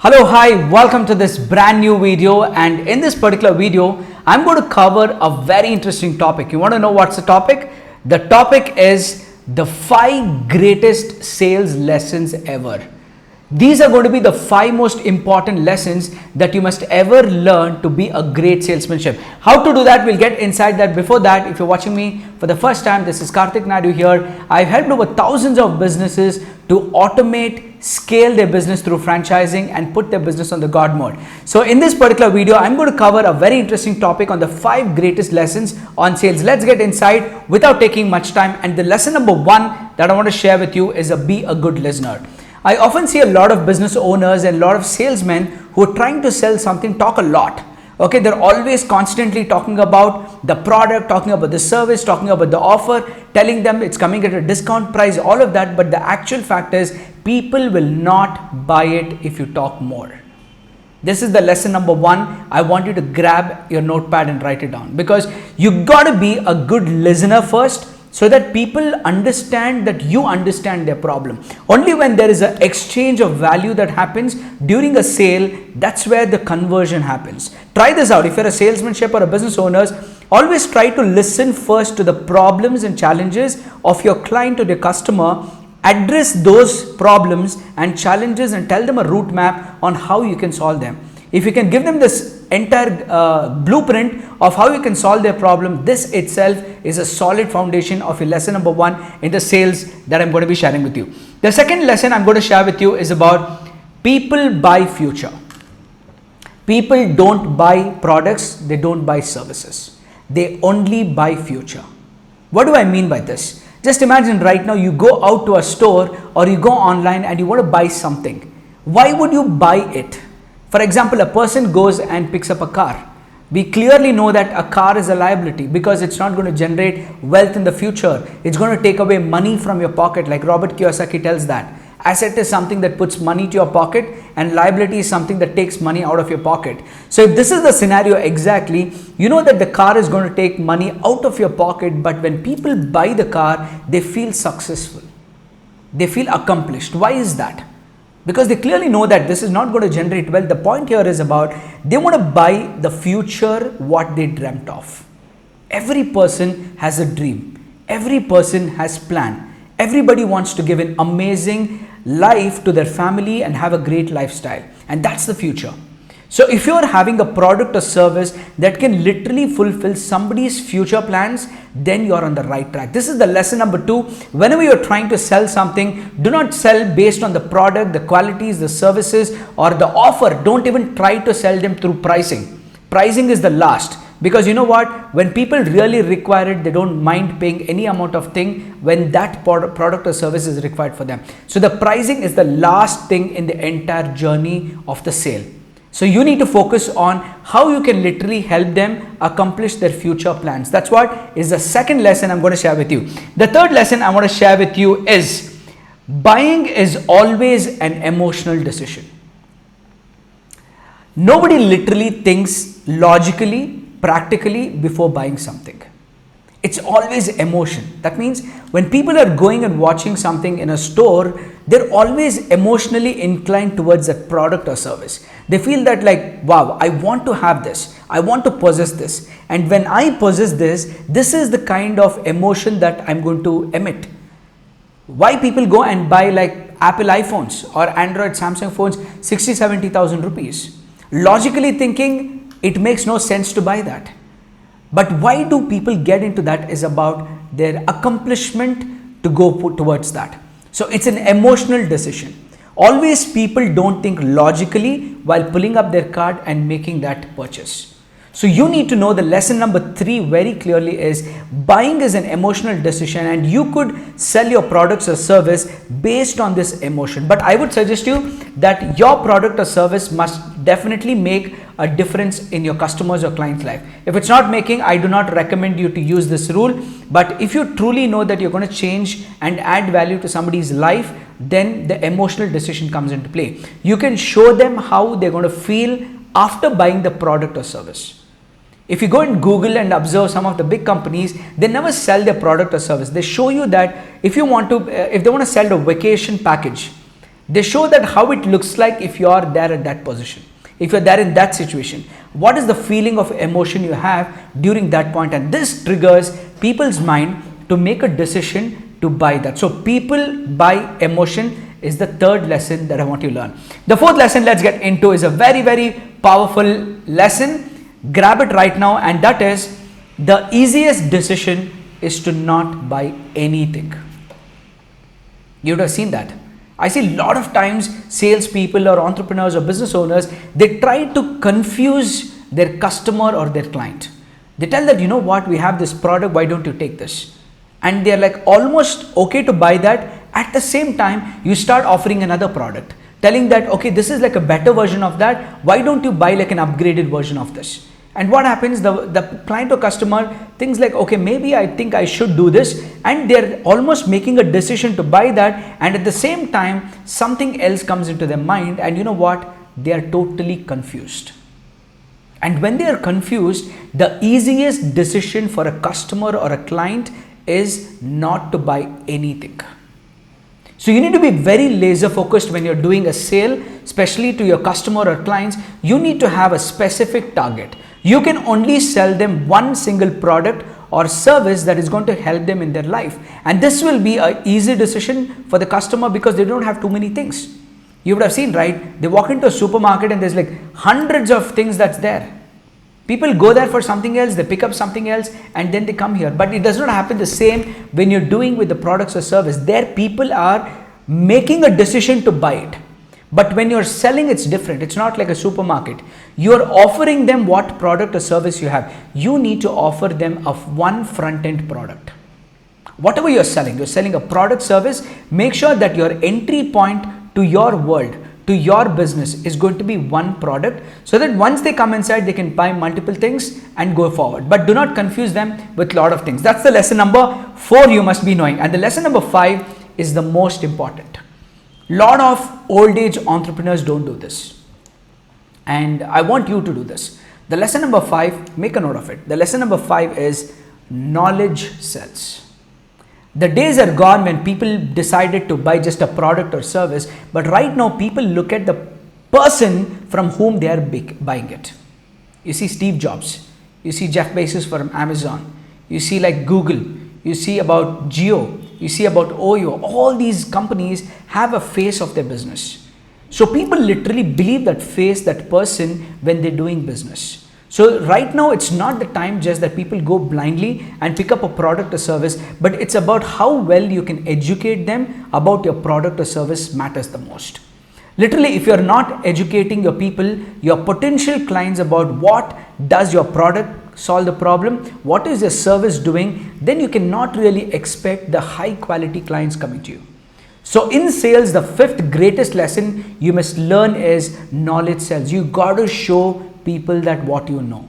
Hello, hi, welcome to this brand new video, and in this particular video I'm going to cover a very interesting topic. You want to know what's the topic? The topic is the 5 greatest sales lessons ever. These are going to be the 5 most important lessons that you must ever learn to be a great salesmanship. How to do that, we'll get inside that. Before that, if you're watching me for the first time, this is Karthik Naidu here. I've helped over thousands of businesses to automate, scale their business through franchising and put their business on the God mode. So in this particular video, I'm going to cover a very interesting topic on the 5 greatest lessons on sales. Let's get inside without taking much time. And the lesson number 1 that I want to share with you is be a good listener. I often see a lot of business owners and a lot of salesmen who are trying to sell something talk a lot. Okay, they're always constantly talking about the product, talking about the service, talking about the offer, telling them it's coming at a discount price, all of that. But the actual fact is people will not buy it if you talk more. This is the lesson number 1. I want you to grab your notepad and write it down, because you got to be a good listener first, so that people understand that you understand their problem. Only when there is an exchange of value that happens during a sale, that's where the conversion happens. Try this out. If you're a salesmanship or a business owner, always try to listen first to the problems and challenges of your client or your customer. Address those problems and challenges and tell them a route map on how you can solve them. If you can give them this entire blueprint of how you can solve their problem, this itself is a solid foundation of your lesson number 1 in the sales that I'm going to be sharing with you. The second lesson I'm going to share with you is about people buy future. People don't buy products, they don't buy services. They only buy future. What do I mean by this? Just imagine right now you go out to a store or you go online and you want to buy something. Why would you buy it? For example, a person goes and picks up a car. We clearly know that a car is a liability because it's not going to generate wealth in the future. It's going to take away money from your pocket, like Robert Kiyosaki tells that. Asset is something that puts money to your pocket, and liability is something that takes money out of your pocket. So if this is the scenario exactly, you know that the car is going to take money out of your pocket, but when people buy the car, they feel successful. They feel accomplished. Why is that? Because they clearly know that this is not going to generate wealth. The point here is about they want to buy the future, what they dreamt of. Every person has a dream. Every person has plan. Everybody wants to give an amazing life to their family and have a great lifestyle. And that's the future. So if you're having a product or service that can literally fulfill somebody's future plans, then you're on the right track. This is the lesson number 2. Whenever you're trying to sell something, do not sell based on the product, the qualities, the services, or the offer. Don't even try to sell them through pricing. Pricing is the last. Because you know what? When people really require it, they don't mind paying any amount of thing when that product or service is required for them. So the pricing is the last thing in the entire journey of the sale. So you need to focus on how you can literally help them accomplish their future plans. That's what is the second lesson I'm going to share with you. The third lesson I want to share with you is buying is always an emotional decision. Nobody literally thinks logically, practically before buying something. It's always emotion. That means when people are going and watching something in a store, they're always emotionally inclined towards that product or service. They feel that like, wow, I want to have this. I want to possess this. And when I possess this, this is the kind of emotion that I'm going to emit. Why people go and buy like Apple iPhones or Android Samsung phones 60,000-70,000 rupees? Logically thinking, it makes no sense to buy that. But why do people get into that is about their accomplishment to go towards that. So it's an emotional decision. Always people don't think logically while pulling up their card and making that purchase. So you need to know the lesson number 3 very clearly is buying is an emotional decision, and you could sell your products or service based on this emotion. But I would suggest you that your product or service must definitely make a difference in your customers or client's life. If it's not making, I do not recommend you to use this rule. But if you truly know that you're going to change and add value to somebody's life, then the emotional decision comes into play. You can show them how they're going to feel after buying the product or service. If you go and Google and observe some of the big companies, they never sell their product or service. They show you that if they want to sell a vacation package, They show that how it looks like if you are there at that position, if you're there in that situation. What is the feeling of emotion you have during that point? And this triggers people's mind to make a decision to buy that. So people buy emotion is the third lesson that I want you to learn. The fourth lesson let's get into is a very, very powerful lesson. Grab it right now, and that is the easiest decision is to not buy anything. You would have seen that. I see a lot of times salespeople or entrepreneurs or business owners, they try to confuse their customer or their client. They tell that, you know what, we have this product, why don't you take this? And they're like almost okay to buy that. At the same time, you start offering another product, telling that, okay, this is like a better version of that. Why don't you buy like an upgraded version of this? And what happens, the client or customer thinks like, okay, maybe I think I should do this, and they're almost making a decision to buy that, and at the same time something else comes into their mind, and you know what, they are totally confused. And when they are confused, the easiest decision for a customer or a client is not to buy anything. So you need to be very laser focused when you're doing a sale, especially to your customer or clients. You need to have a specific target. You can only sell them one single product or service that is going to help them in their life. And this will be an easy decision for the customer because they don't have too many things. You would have seen, right? They walk into a supermarket and there's like hundreds of things that's there. People go there for something else, they pick up something else, and then they come here. But it does not happen the same when you're doing with the products or service. There people are making a decision to buy it. But when you're selling, it's different. It's not like a supermarket. You're offering them what product or service you have. You need to offer them of one front-end product. Whatever you're selling a product, service, make sure that your entry point to your world, to your business is going to be one product, so that once they come inside, they can buy multiple things and go forward. But do not confuse them with a lot of things. That's the lesson number 4 you must be knowing. And the lesson number 5 is the most important. Lot of old age entrepreneurs don't do this, and I want you to do this. The lesson number 5, make a note of it. The lesson number 5 is knowledge sells. The days are gone when people decided to buy just a product or service, but right now people look at the person from whom they are buying it. You see Steve Jobs, you see Jeff Bezos from Amazon, you see like Google, you see about Jio, you see about Oyo. All these companies have a face of their business. So people literally believe that face, that person when they're doing business. So right now it's not the time just that people go blindly and pick up a product or service, but it's about how well you can educate them about your product or service matters the most. Literally, if you're not educating your people, your potential clients about what does your product solve the problem, what is your service doing, then you cannot really expect the high quality clients coming to you. So in sales, the 5th greatest lesson you must learn is knowledge sells. You got to show people that what you know.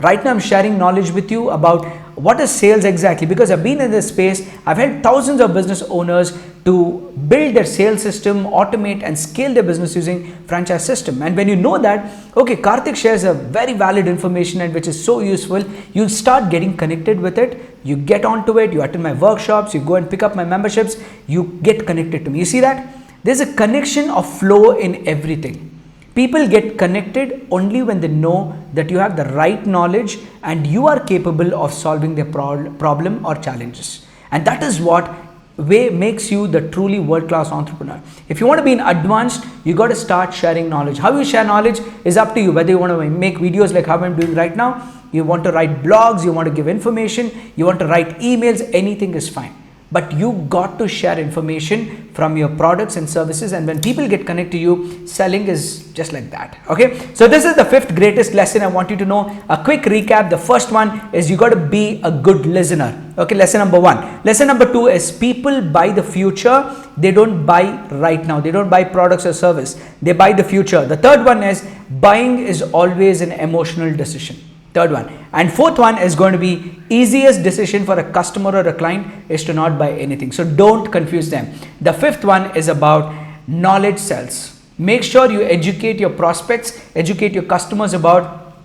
Right now I'm sharing knowledge with you about what is sales exactly, because I've been in this space. I've helped thousands of business owners to build their sales system, automate and scale their business using franchise system. And when you know that, okay, Karthik shares a very valid information and which is so useful, you'll start getting connected with it. You get onto it, you attend my workshops, you go and pick up my memberships, you get connected to me. You see that? There's a connection of flow in everything. People get connected only when they know that you have the right knowledge and you are capable of solving their problem or challenges. And that is what makes you the truly world-class entrepreneur. If you want to be in advanced, you got to start sharing knowledge. How you share knowledge is up to you. Whether you want to make videos like how I'm doing right now, you want to write blogs, you want to give information, you want to write emails, anything is fine. But you got to share information from your products and services, and when people get connected to you, selling is just like that. Okay, so this is the 5th greatest lesson I want you to know. A quick recap. The first one is you got to be a good listener. Okay, lesson number 1. Lesson number 2 is people buy the future. They don't buy right now. They don't buy products or service. They buy the future. The third one is buying is always an emotional decision. Third one. And fourth one is going to be easiest decision for a customer or a client is to not buy anything. So don't confuse them. The 5th one is about knowledge sells. Make sure you educate your prospects, educate your customers about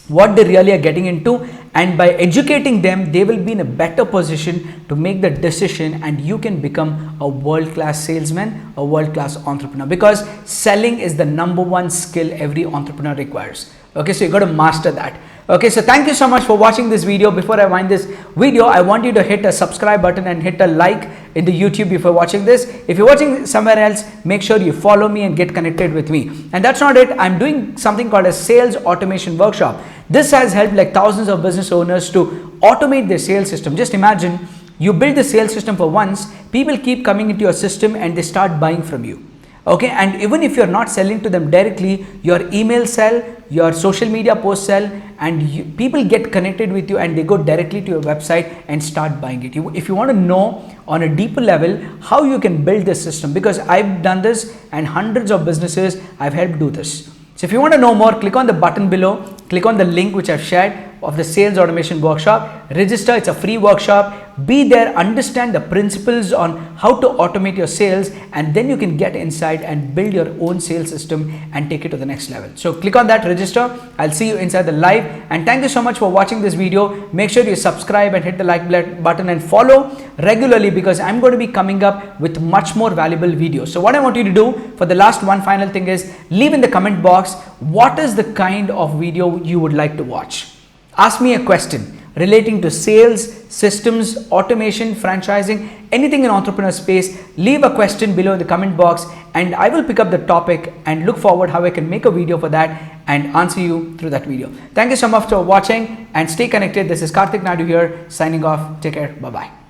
what they really are getting into, and by educating them they will be in a better position to make the decision, and you can become a world-class salesman, a world-class entrepreneur, because selling is the number one skill every entrepreneur requires. Okay, so you got to master that. Okay, so thank you so much for watching this video. Before I wind this video, I want you to hit a subscribe button and hit a like in the YouTube if you're watching this. If you're watching somewhere else, make sure you follow me and get connected with me. And that's not it. I'm doing something called a sales automation workshop. This has helped like thousands of business owners to automate their sales system. Just imagine you build the sales system for once, people keep coming into your system and they start buying from you. Okay, and even if you're not selling to them directly, your email sell, your social media post sell, and people get connected with you and they go directly to your website and start buying it. If you want to know on a deeper level how you can build this system, because I've done this and hundreds of businesses I've helped do this. So if you want to know more, click on the button below, click on the link which I've shared of the sales automation workshop, register. It's a free workshop. Be there, understand the principles on how to automate your sales, and then you can get inside and build your own sales system and take it to the next level. So click on that, register. I'll see you inside the live, and thank you so much for watching this video. Make sure you subscribe and hit the like button and follow regularly, because I'm going to be coming up with much more valuable videos. So what I want you to do for the last one final thing is leave in the comment box what is the kind of video you would like to watch. Ask me a question relating to sales, systems, automation, franchising, anything in entrepreneur space. Leave a question below in the comment box and I will pick up the topic and look forward how I can make a video for that and answer you through that video. Thank you so much for watching and stay connected. This is Karthik Naidu here signing off. Take care. Bye-bye.